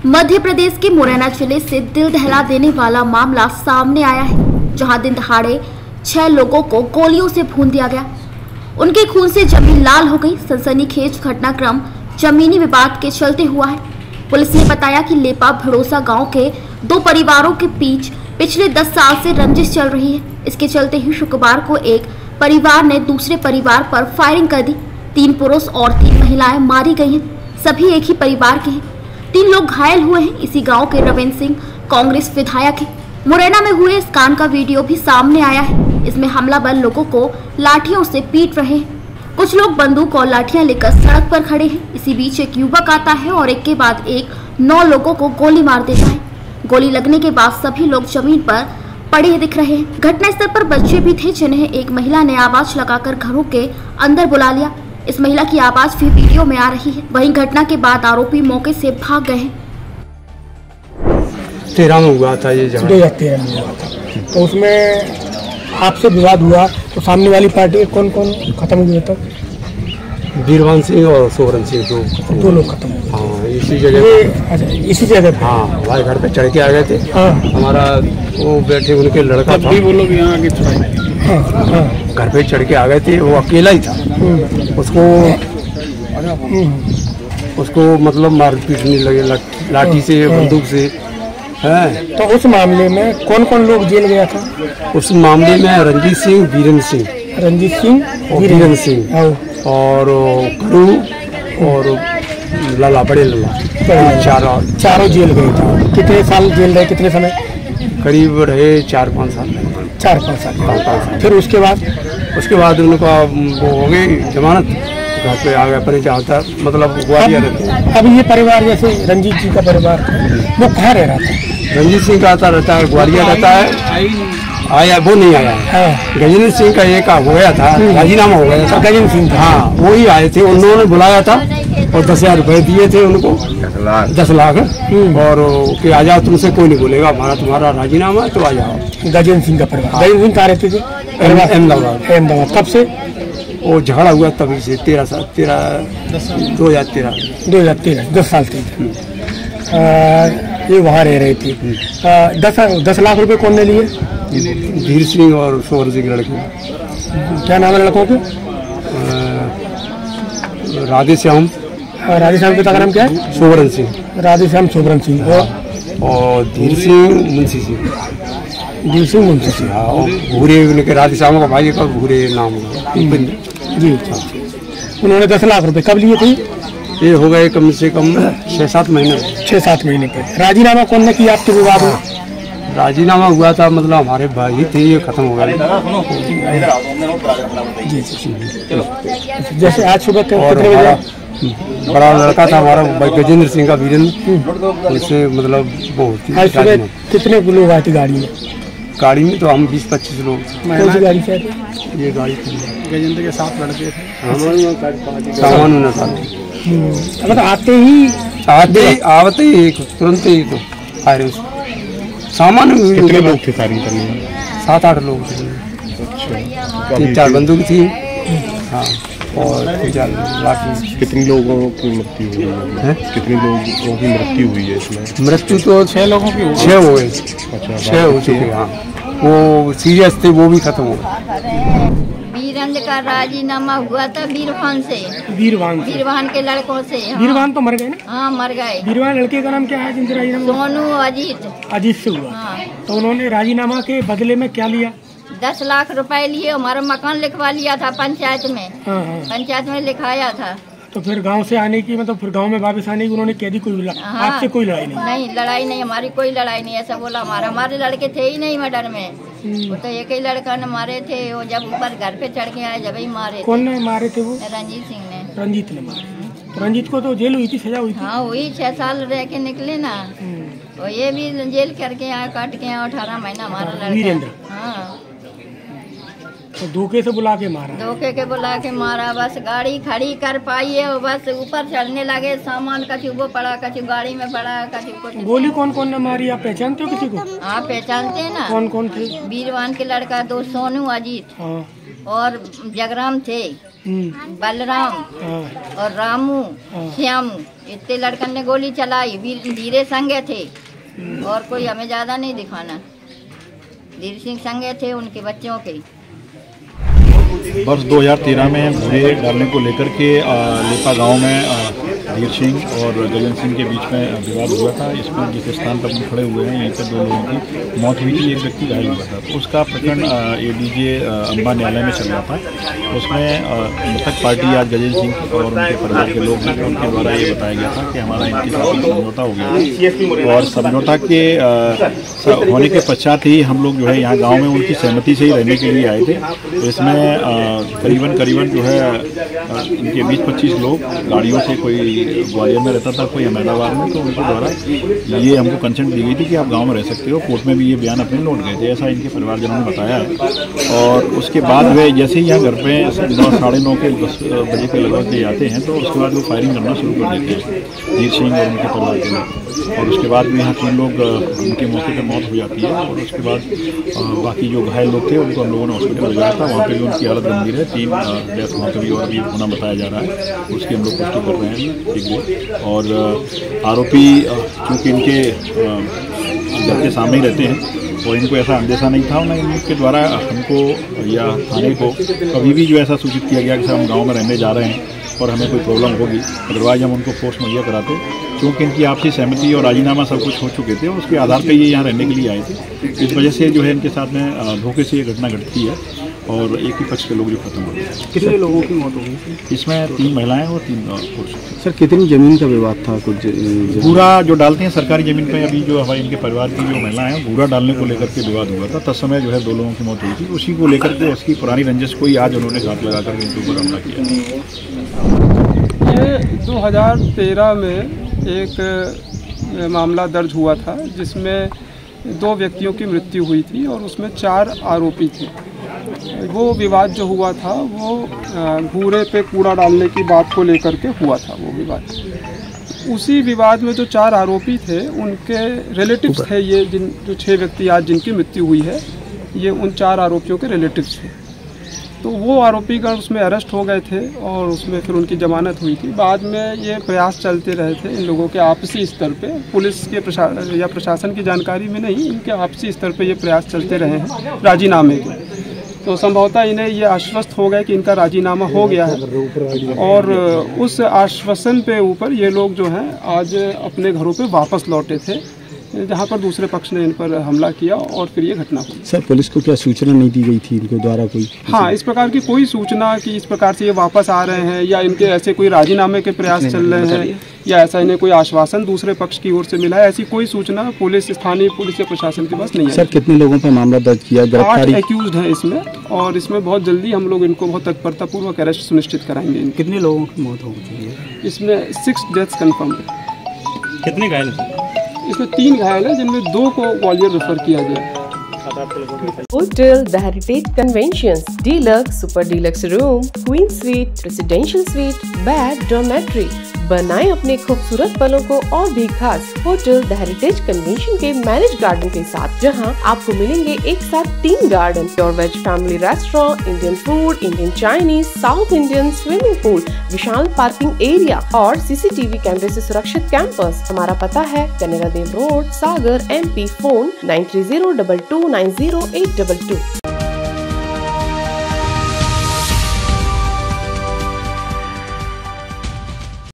मध्य प्रदेश के मुरैना जिले से दिल दहला देने वाला मामला सामने आया है, जहां दिन दहाड़े 6 लोगों को गोलियों से भून दिया गया। उनके खून से जमीन लाल हो गई। सनसनीखेज घटनाक्रम जमीनी विवाद के चलते हुआ है। पुलिस ने बताया कि लेपा भड़ोसा गांव के 2 परिवारों के बीच पिछले 10 साल से रंजिश चल रही है। इसके चलते ही शुक्रवार को एक परिवार ने दूसरे परिवार पर फायरिंग कर दी। 3 पुरुष और 3 महिलाएं मारी गई हैं। सभी एक ही परिवार के हैं। 3 लोग घायल हुए हैं। इसी गांव के रविंद्र सिंह कांग्रेस विधायक है। मुरैना में हुए इस कांड का वीडियो भी सामने आया है। इसमें हमलावर लोगों को लाठियों से पीट रहे हैं। कुछ लोग बंदूक और लाठियां लेकर सड़क पर खड़े हैं। इसी बीच एक युवक आता है और एक के बाद एक 9 लोगों को गोली मार देता है। गोली लगने के बाद सभी लोग जमीन पर पड़े दिख रहे हैं। घटनास्थल पर बच्चे भी थे, जिन्हें एक महिला ने आवाज लगाकर घरों के अंदर बुला लिया। इस महिला की आवाज भी वीडियो में आ रही है। वहीं घटना के बाद आरोपी मौके से भाग गए हैं। 13 में हुआ था ये झगड़ा। 2013 में हुआ था, तो उसमें आपसे विवाद हुआ तो सामने वाली पार्टी कौन कौन खत्म हुए तक? वीरवान सिंह और सोहरन सिंह 2 लोग खत्म हुए। हाँ, इसी जगह। अच्छा, इसी जगह पे? हाँ, हमारे घर पे चढ़ के आ गए थे। हाँ, हमारा वो बैठे उनके लड़का था। वो लोग यहाँ आगे घर पे चढ़ के आ गए थे। वो अकेला ही था। उसको मतलब मार पीटने लगे लाठी से, बंदूक से। है तो उस मामले में कौन कौन लोग जेल गया था? उस मामले में रंजीत सिंह, वीरेंद्र सिंह और गुरु और लला, बड़े लला, चारों जेल गए थे। कितने साल जेल रहे? कितने समय? करीब रहे 4-5 साल। 4-5 साल। फिर उसके बाद उनका वो हो गई जमानत। घर पे आ गया परिचय होता, मतलब ग्वालियर रहते। अब ये परिवार जैसे रंजीत जी का परिवार वो कहाँ रह रहा था? रंजीत सिंह का आता रहता है, ग्वालियर रहता है। आया वो नहीं आया है। गजेंद्र सिंह का एक हो गया था, राजीनामा हो गया था। गजेंद्र सिंह, हाँ, वो ही आए थे। उन्होंने बुलाया था और 10,000 रुपए दिए थे उनको, 10 लाख। और कि आ जाओ, तुमसे कोई नहीं बोलेगा, तुम्हारा राजीनामा है तो आ जाओ। गजेंद्र सिंह का परिवार। गजेंद्र सिंह कहाँ रहते थे? अहमदाबाद। कब से वो झगड़ा हुआ? तभी से 2013 10 साल से ये वहाँ रह रही थी। 10 लाख रुपए कौन ने लिए? धीर सिंह और सोहर सिंह लड़के। क्या नाम है लड़कों के? राधेश्याम। राधेश्याम के पिता का नाम क्या है? सोहरन सिंह। राधेश्याम सोहरन सिंह और धीर सिंह मुंशी सिंह। हाँ, और भूरे उनके राधेश्याम का भाई का भूरे नाम होगा। जी। उन्होंने 10 लाख रुपए कब लिए थे? ये हो गए कम से कम 6-7 महीने। 6-7 महीने पे। राजीनामा कौन ने किया आपके विवाद में? राजीनामा हुआ था, मतलब हमारे भाई थे, ये खत्म हो गया। जैसे आज सुबह कितने बजे? बड़ा लड़का था हमारा गजेंद्र सिंह का, वीरेंद्र, उससे मतलब बहुत। आज सुबह कितने लोग आए थे गाड़ी में? गाड़ी में तो हम 20-25 लोग। कौन सी गाड़ी से आए थे? ये गाड़ी थी। गजेंद्र के 7 लड़के थे। सामान होना था। मतलब आते ही तुरंत ही तो फायरिंग। सामान कितने लोग थे फायरिंग करने में? 7-8 लोग थे। 3-4 बंदूक थी। हाँ, और 3-4 लाठी। कितने लोगों की मृत्यु हुई है? कितने लोगों की मृत्यु हुई है इसमें? मृत्यु तो 6 लोगों की। 6 हो गए। अच्छा, 6 हो चुके हैं। हाँ, वो सीरियस थे, वो भी खत्म हो गए। वीरेंद्र का राजीनामा हुआ था वीरवान के लड़कों से। हाँ। वीरवान तो मर गए ना? हाँ, मर गए। वीरवान लड़के का नाम क्या है जिनसे राजीनामा? सोनू अजीत से हुआ। हाँ। तो उन्होंने राजीनामा के बदले में क्या लिया? 10 लाख रुपए लिए। हमारा मकान लिखवा लिया था पंचायत में। हाँ। पंचायत में लिखाया था। तो फिर गांव से आने की, मतलब फिर गांव में वापस आने की उन्होंने कह दी? कोई हाँ। आपसे कोई लड़ाई नहीं? नहीं, लड़ाई नहीं, हमारी कोई लड़ाई नहीं। ऐसा बोला। हमारे लड़के थे ही नहीं मर्डर में। वो तो एक ही लड़का ने मारे थे। वो जब ऊपर घर पे चढ़ के आए, जब ही मारे। कौन ने मारे थे? वो रंजीत सिंह ने। रंजीत ने मारे। तो रंजीत को तो जेल हुई थी, सजा हुई थी? हाँ, हुई। 6 साल रह के निकले ना। तो ये भी जेल करके आया, काट के आया 18 महीना हमारा लड़का। वीरेंद्र। हाँ, तो धोखे से बुला के मारा? धोखे के बुला के मारा। बस गाड़ी खड़ी कर पाई है, बस ऊपर चढ़ने लगे। सामान कछु वो पड़ा, कछु गाड़ी में पड़ा, कछु कुछ। गोली कौन कौन ने मारी? आप पहचानते हो किसी को? हाँ, पहचानते हैं ना। कौन कौन थे? वीरवान के लड़का 2 सोनू, अजीत। हाँ। और जगराम थे। बलराम और रामू, श्यामू, इतने लड़कन ने गोली चलाई। धीरे संगे थे और कोई हमें ज्यादा नहीं दिखाना। धीरे सिंह संगे थे उनके बच्चों के। वर्ष 2013 में भूरे डालने को लेकर के लेपा गांव में धीर सिंह और गजन सिंह के बीच में विवाद हुआ था। इसमें जिस स्थान पर हम खड़े हुए हैं यहीं पर 2 लोगों की मौत हुई थी, एक व्यक्ति घायल हुआ था। तो उसका प्रकरण ADJ अम्बा न्यायालय में चल रहा था। उसमें मृतक पार्टी आज गजन सिंह और उनके परिवार के लोग हैं, उनके द्वारा ये बताया गया था कि हमारा इनके साथ समझौता हो गया और समझौता के होने के पश्चात ही हम लोग जो है यहाँ गाँव में उनकी सहमति से ही रहने के लिए आए थे। तो इसमें करीबन जो है इनके 20-25 लोग गाड़ियों से, कोई ग्वालियर में रहता था, कोई अहमदाबाद में, तो उनके द्वारा ये हमको कंसेंट दी गई थी कि आप गांव में रह सकते हो। कोर्ट में भी ये बयान अपने लौट गए थे, ऐसा इनके परिवारजनों ने बताया है। और उसके बाद वे जैसे ही यहाँ घर पे 9-9:30 के 10 बजे के लगभग के आते हैं तो उसके बाद वो फायरिंग करना शुरू कर देते हैं, धीर सिंह और उनके परिवार के लोग। और उसके बाद भी यहाँ 3 लोग उनके मौके पर मौत हो जाती है। और उसके बाद बाकी जो घायल लोग थे उनको हम लोगों ने हॉस्पिटल भेजा था। वहाँ पर भी उनकी हालत गंभीर है, 3 डेथ वहाँ पर भी और भी होना बताया जा रहा है, उसकी हम लोग पुष्टि कर रहे हैं। और आरोपी क्योंकि इनके घर के सामने ही रहते हैं और इनको ऐसा अंदेशा नहीं था, उन्हें इनके द्वारा हमको या थाने को कभी भी जो ऐसा सूचित किया गया कि सर हम गांव में रहने जा रहे हैं और हमें कोई प्रॉब्लम होगी, अदरवाइज हम उनको फोर्स मुहैया कराते। क्योंकि इनकी आपसी सहमति और राजीनामा सब कुछ हो चुके थे और उसके आधार पर ये यहाँ रहने के लिए आए थे। इस वजह से जो है इनके साथ में धोखे से ये घटना घटती है और एक ही पक्ष के लोग जो खत्म हो गए। कितने लोगों की मौत हो गई? इसमें 3 महिलाएं और 3 पुरुष। सर कितनी जमीन का विवाद था? कुछ भूरा जो डालते हैं सरकारी जमीन पे, अभी जो हमारे इनके परिवार की जो महिलाएं हैं भूरा डालने को लेकर के विवाद हुआ था। तत्समय जो है 2 लोगों की मौत हुई थी। उसी को लेकर के उसकी पुरानी रंजिश को ही आज उन्होंने घात लगाकर इनके ऊपर हमला किया। ये 2013 में एक मामला दर्ज हुआ था जिसमें 2 व्यक्तियों की मृत्यु हुई थी और उसमें 4 आरोपी थे। वो विवाद जो हुआ था वो भूरे पे कूड़ा डालने की बात को लेकर के हुआ था वो विवाद। उसी विवाद में जो 4 आरोपी थे उनके रिलेटिव्स थे, ये जो 6 व्यक्ति आज जिनकी मृत्यु हुई है ये उन 4 आरोपियों के रिलेटिव्स थे। तो वो आरोपीगण उसमें अरेस्ट हो गए थे और उसमें फिर उनकी जमानत हुई थी। बाद में ये प्रयास चलते रहे थे इन लोगों के आपसी स्तर पे, पुलिस के प्रशासन की जानकारी में नहीं, इनके आपसी स्तर पे ये प्रयास चलते रहे हैं राजीनामे के। तो संभवतः इन्हें ये आश्वस्त हो गए कि इनका राजीनामा हो गया है और उस आश्वासन पे ऊपर ये लोग जो हैं आज अपने घरों पे वापस लौटे थे, जहाँ पर दूसरे पक्ष ने इन पर हमला किया और फिर ये घटना हुई। सर पुलिस को क्या सूचना नहीं दी गई थी इनके द्वारा कोई? हाँ, इस प्रकार की कोई सूचना कि इस प्रकार से ये वापस आ रहे हैं या इनके ऐसे कोई राजीनामे के प्रयास चल रहे हैं या ऐसा इन्हें कोई आश्वासन दूसरे पक्ष की ओर से मिला है, ऐसी कोई सूचना पुलिस, स्थानीय पुलिस या प्रशासन के पास नहीं है। सर कितने लोगों पर मामला दर्ज किया? 8 एक्यूज्ड हैं इसमें और इसमें बहुत जल्दी हम लोग इनको बहुत तत्परतापूर्वक अरेस्ट सुनिश्चित कराएंगे। कितने लोगों की मौत हो गई है? इसमें 6 डेथ्स कन्फर्म है। कितने घायल हैं? इसमें 3 घायल हैं जिनमें 2 को ग्वालियर रेफर किया गया। Hotel the heritage conventions, deluxe, super deluxe room, queen suite, residential suite, bed, dormitory. बनाएं अपने खूबसूरत पलों को और भी खास होटल द हेरिटेज कन्वेंशन के मैरिज गार्डन के साथ, जहां आपको मिलेंगे एक साथ 3 garden, pure veg family restaurant, Indian food, Indian Chinese, South Indian, swimming pool, विशाल पार्किंग एरिया और CCTV कैमरे से सुरक्षित कैंपस। हमारा पता है कनेरा देव रोड, सागर, MP। फोन 9302290822।